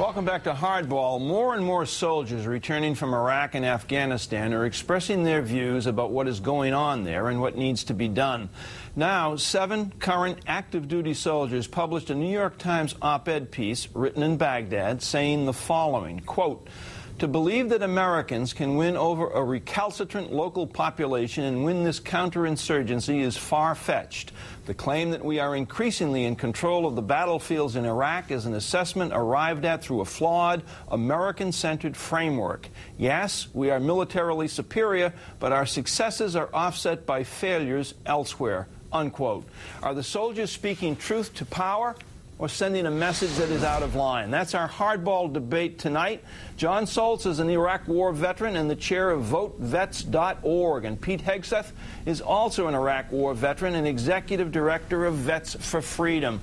Welcome back to Hardball. More and more soldiers returning from Iraq and Afghanistan are expressing their views about what is going on there and what needs to be done. Now, 7 current active-duty soldiers published a New York Times op-ed piece written in Baghdad saying the following, quote, "To believe that Americans can win over a recalcitrant local population and win this counterinsurgency is far-fetched. The claim that we are increasingly in control of the battlefields in Iraq is an assessment arrived at through a flawed, American-centered framework. Yes, we are militarily superior, but our successes are offset by failures elsewhere," unquote. Are the soldiers speaking truth to power or sending a message that is out of line? That's our hardball debate tonight. Jon Soltz is an Iraq War veteran and the chair of VoteVets.org. And Pete Hegseth is also an Iraq War veteran and executive director of Vets for Freedom.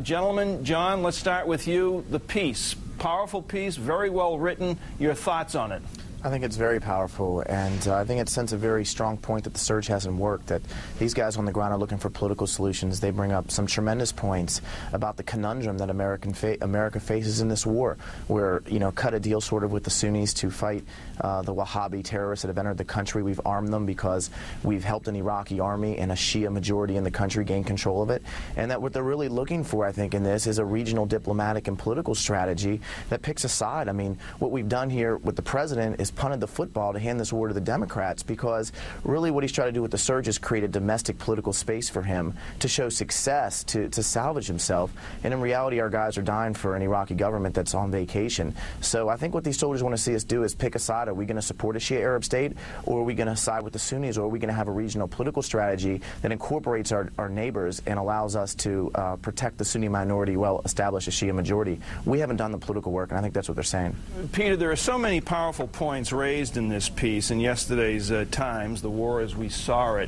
Gentlemen, Jon, let's start with you. The piece, powerful piece, very well written. Your thoughts on it? I think it's very powerful, and I think it sends a very strong point that the surge hasn't worked, that these guys on the ground are looking for political solutions. They bring up some tremendous points about the conundrum that America faces in this war. We're, cut a deal sort of with the Sunnis to fight the Wahhabi terrorists that have entered the country. We've armed them because we've helped an Iraqi army and a Shia majority in the country gain control of it. And that what they're really looking for, I think, in this is a regional diplomatic and political strategy that picks a side. I mean, what we've done here with the president is punted the football to hand this war to the Democrats, because really what he's trying to do with the surge is create a domestic political space for him to show success, to salvage himself. And in reality, our guys are dying for an Iraqi government that's on vacation. So I think what these soldiers want to see us do is pick a side. Are we going to support a Shia Arab state, or are we going to side with the Sunnis, or are we going to have a regional political strategy that incorporates our neighbors and allows us to protect the Sunni minority while establish a Shia majority? We haven't done the political work, and I think that's what they're saying. Peter, there are so many powerful points raised in this piece in yesterday's Times, the war as we saw it.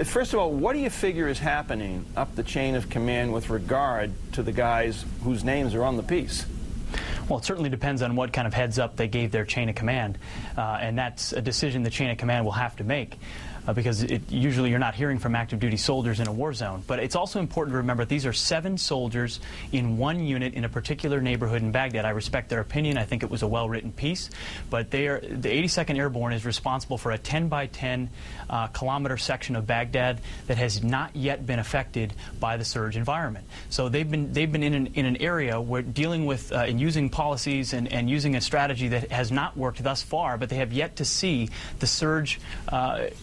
First of all, what do you figure is happening up the chain of command with regard to the guys whose names are on the piece? Well, it certainly depends on what kind of heads up they gave their chain of command, and that's a decision the chain of command will have to make. Because usually you're not hearing from active duty soldiers in a war zone. But it's also important to remember these are 7 soldiers in one unit in a particular neighborhood in Baghdad. I respect their opinion. I think it was a well-written piece. But the 82nd Airborne is responsible for a 10 by 10 kilometer section of Baghdad that has not yet been affected by the surge environment. So they've been in an area where dealing with and using policies and using a strategy that has not worked thus far, but they have yet to see the surge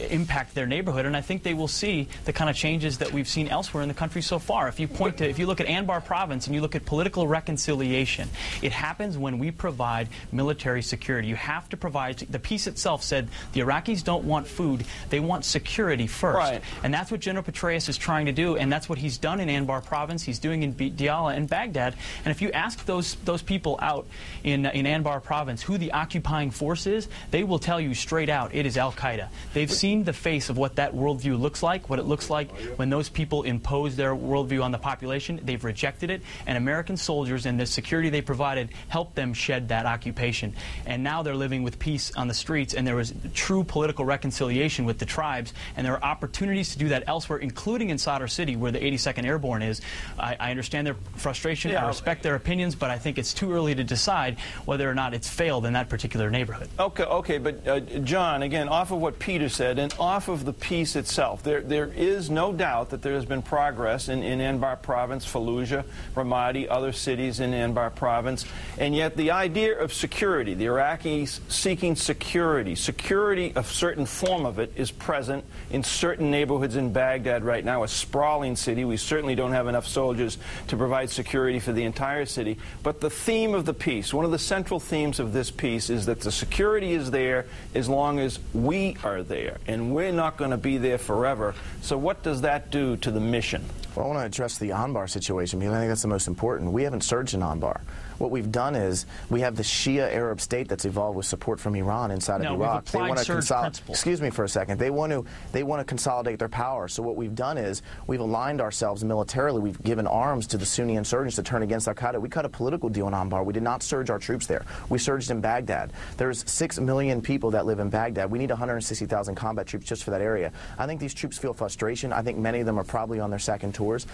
impact their neighborhood, and I think they will see the kind of changes that we've seen elsewhere in the country so far. If you look at Anbar province and you look at political reconciliation, it happens when we provide military security. You have to provide, the peace itself said the Iraqis don't want food, they want security first. Right. And that's what General Petraeus is trying to do, and that's what he's done in Anbar province, he's doing in Diyala and Baghdad. And if you ask those people out in Anbar province who the occupying force is, they will tell you straight out it is Al-Qaeda. They've seen the face of what that worldview looks like, what it looks like when those people impose their worldview on the population. They've rejected it, and American soldiers and the security they provided helped them shed that occupation. And now they're living with peace on the streets, and there was true political reconciliation with the tribes, and there are opportunities to do that elsewhere, including in Sadr City, where the 82nd Airborne is. I understand their frustration, I respect their opinions, but I think it's too early to decide whether or not it's failed in that particular neighborhood. Okay, but Jon, again, off of what Peter said, and off of the piece itself, there is no doubt that there has been progress in Anbar province, Fallujah, Ramadi, other cities in Anbar province, and yet the idea of security, the Iraqis seeking security, a certain form of it is present in certain neighborhoods in Baghdad right now, a sprawling city. We certainly don't have enough soldiers to provide security for the entire city, but the theme of the piece, one of the central themes of this piece is that the security is there as long as we are there, and we're not going to be there forever. So what does that do to the mission? Well, I want to address the Anbar situation because I think that's the most important. We haven't surged in Anbar. What we've done is we have the Shia Arab state that's evolved with support from Iran inside of Iraq. They want to excuse me for a second. They want to consolidate their power. So what we've done is we've aligned ourselves militarily. We've given arms to the Sunni insurgents to turn against Al-Qaeda. We cut a political deal in Anbar. We did not surge our troops there. We surged in Baghdad. There's 6 million people that live in Baghdad. We need 160,000 combat troops just for that area. I think these troops feel frustration. I think many of them are probably on their second tours.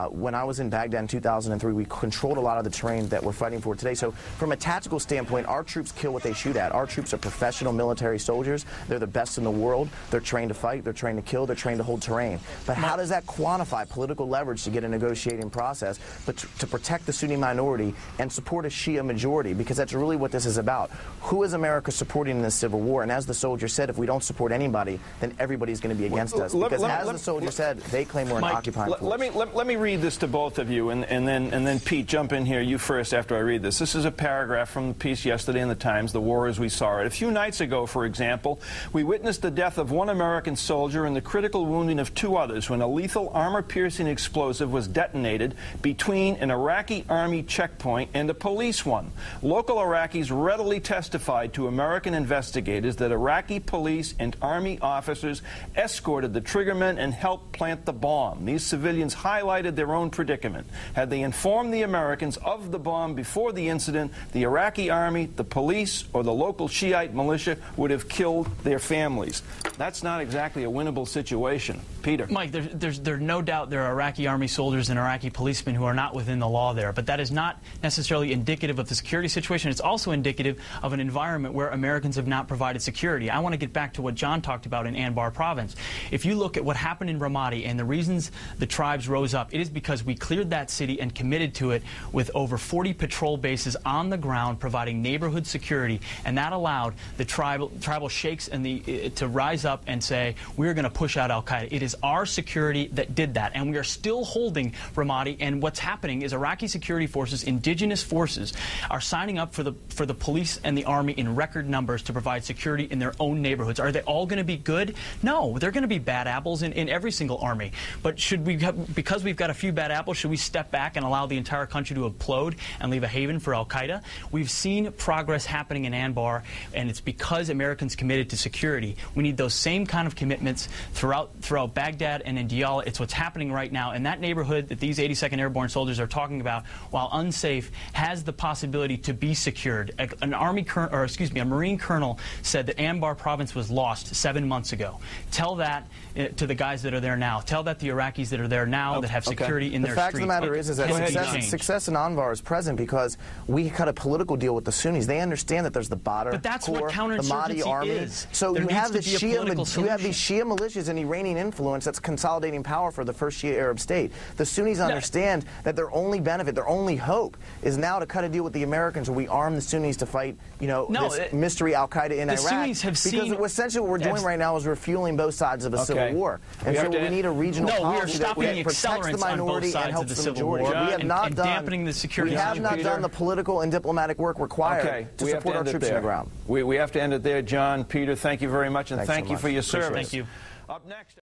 When I was in Baghdad in 2003, we controlled a lot of the terrain that we're fighting fighting for today. So from a tactical standpoint, our troops kill what they shoot at. Our troops are professional military soldiers. They're the best in the world. They're trained to fight. They're trained to kill. They're trained to hold terrain. But how does that quantify political leverage to get a negotiating process, but to protect the Sunni minority and support a Shia majority? Because that's really what this is about. Who is America supporting in this civil war? And as the soldier said, if we don't support anybody, then everybody's going to be against us. Because as the soldier said, they claim we're an occupying force. Let me read this to both of you, and then Pete, jump in here. You first after I read this. This is a paragraph from the piece yesterday in the Times, The War as We Saw It. A few nights ago, for example, we witnessed the death of one American soldier and the critical wounding of 2 others when a lethal armor-piercing explosive was detonated between an Iraqi army checkpoint and a police one. Local Iraqis readily testified to American investigators that Iraqi police and army officers escorted the triggermen and helped plant the bomb. These civilians highlighted their own predicament. Had they informed the Americans of the bomb before the incident, the Iraqi army, the police, or the local Shiite militia would have killed their families. That's not exactly a winnable situation. Peter. Mike, there's no doubt there are Iraqi army soldiers and Iraqi policemen who are not within the law there, but that is not necessarily indicative of the security situation. It's also indicative of an environment where Americans have not provided security. I want to get back to what John talked about in Anbar province. If you look at what happened in Ramadi and the reasons the tribes rose up, it is because we cleared that city and committed to it with over 40 patrol bases on the ground providing neighborhood security, and that allowed the tribal sheikhs and to rise up and say, we're going to push out al-Qaeda. It is our security that did that, and we are still holding Ramadi, and what's happening is Iraqi security forces, indigenous forces, are signing up for the police and the army in record numbers to provide security in their own neighborhoods. Are they all going to be good? No, they're going to be bad apples in every single army. But should we, because we've got a few bad apples, should we step back and allow the entire country to implode and leave a haven for al-Qaeda? We've seen progress happening in Anbar, and it's because Americans committed to security. We need those same kind of commitments throughout Baghdad and in Diyala. It's what's happening right now, and that neighborhood that these 82nd Airborne soldiers are talking about, while unsafe, has the possibility to be secured. A Marine colonel said that Anbar province was lost 7 months ago. Tell that to the guys that are there now. Tell that the Iraqis that are there now that have security in their streets. The fact of the matter is that success in Anbar is present because we cut a political deal with the Sunnis. They understand that there's the Badr but that's Corps, what counterinsurgency the Mahdi army. is. So there you have these Shia militias and Iranian influence that's consolidating power for the first Shia Arab state. The Sunnis understand that their only benefit, their only hope, is now to cut a deal with the Americans where we arm the Sunnis to fight, this mystery al-Qaeda in Iraq. Sunnis have because essentially what we're doing right now is we're fueling both sides of a civil war. And so we need a regional policy that protects the minority and helps the majority. We have not dampening the security. We have not done the political and diplomatic work required to support our troops on the ground. We have to end it there. John, Peter, thank you very much, and thank you for your service. Thank you. Up next.